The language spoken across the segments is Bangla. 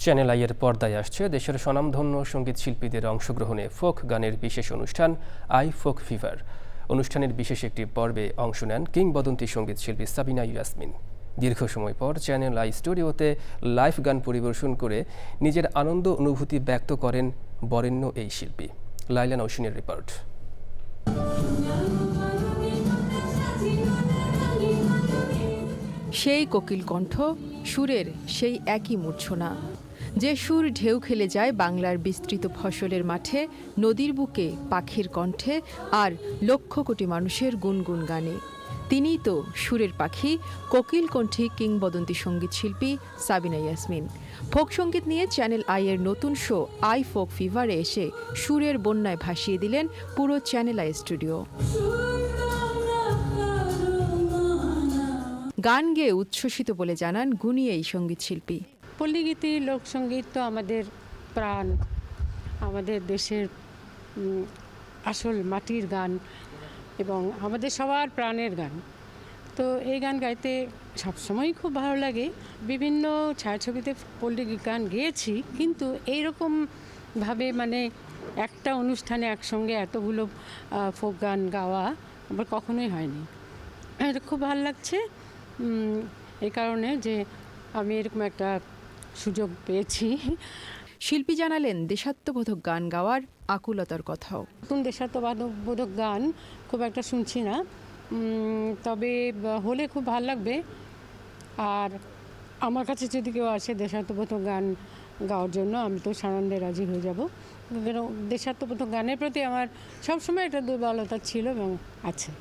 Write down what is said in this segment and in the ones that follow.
চ্যানেল আইয়ের পর্দায় আসছে দেশের স্বনামধন্য সঙ্গীত শিল্পীদের অংশগ্রহণে ফোক গানের বিশেষ অনুষ্ঠান আই ফোক ফিভার। অনুষ্ঠানের বিশেষ একটি পর্বে অংশ নেন কিংবদন্তি সঙ্গীত শিল্পী সাবিনা ইয়াসমিন। দীর্ঘ সময় পর চ্যানেল আই স্টুডিওতে লাইভ গান পরিবেশন করে নিজের আনন্দ অনুভূতি ব্যক্ত করেন বরেণ্য এই শিল্পী। লাইলা নওশিনের রিপোর্ট। সেই কোকিল কণ্ঠ, সুরের সেই একই মূর্ছনা, যে সুর ঢেউ খেলে যায় বাংলার বিস্তৃত ফসলের মাঠে, নদীর বুকে পাখির কণ্ঠে আর লক্ষ কোটি মানুষের গুনগুন গানে। তিনিই তো সুরের পাখি, কোকিল কণ্ঠী কিংবদন্তি সঙ্গীত শিল্পী সাবিনা ইয়াসমিন। ফোক সঙ্গীত নিয়ে চ্যানেল আইয়ের নতুন শো আই ফোক ফিভারে এসে সুরের বন্যায় ভাসিয়ে দিলেন পুরো চ্যানেল আই স্টুডিও। গান গেয়ে উচ্ছ্বসিত বলে জানান গুণী এই সঙ্গীত শিল্পী। পল্লীগীতি, লোকসঙ্গীত তো আমাদের প্রাণ, আমাদের দেশের আসল মাটির গান এবং আমাদের সবার প্রাণের গান। তো এই গান গাইতে সবসময়ই খুব ভালো লাগে। বিভিন্ন ছায়াছবিতে পল্লীগীত গান গেয়েছি, কিন্তু এইরকমভাবে মানে একটা অনুষ্ঠানে একসঙ্গে এতগুলো ফোক গান গাওয়া আমার কখনোই হয়নি। এটা খুব ভালো লাগছে এই কারণে যে আমি এরকম একটা সুযোগ পেয়েছি। শিল্পী জানালেন দেশাত্মবোধক গান গাওয়ার আকুলতার কথাও। নতুন দেশাত্মবোধক গান খুব একটা শুনছি না, তবে হলে খুব ভালো লাগবে। আর আমার কাছে যদি কেউ আসে দেশাত্মবোধক গান গাওয়ার জন্য, আমি তো সানন্দে রাজি হয়ে যাব। দেশাত্মবোধক গানের প্রতি আমার সবসময় একটা দুর্বলতা ছিল এবং আছে।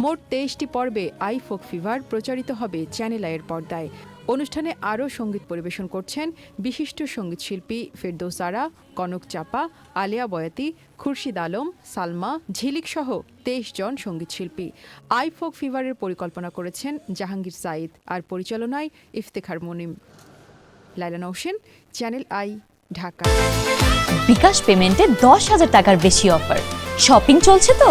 মোট 23টি পর্বে আই ফোক ফিভার প্রচারিত হবে চ্যানেল আইয়ের পর্দায়। অনুষ্ঠানে আরও সঙ্গীত পরিবেশন করছেন বিশিষ্ট সঙ্গীত শিল্পী ফেরদৌস আরা, কনক চাপা, আলিয়া বয়াতি, খুরশিদ আলম, সালমা, ঝিলিক সহ 23 জন সঙ্গীত শিল্পী। আই ফোক ফিভারের পরিকল্পনা করেছেন জাহাঙ্গীর সাঈদ, আর পরিচালনায় ইফতেখার মুনিম। লাইলা নওশিন, চ্যানেল আই, ঢাকা। বিকাশ পেমেন্টে 10,000 টাকার বেশি অফার। শপিং চলছে তো।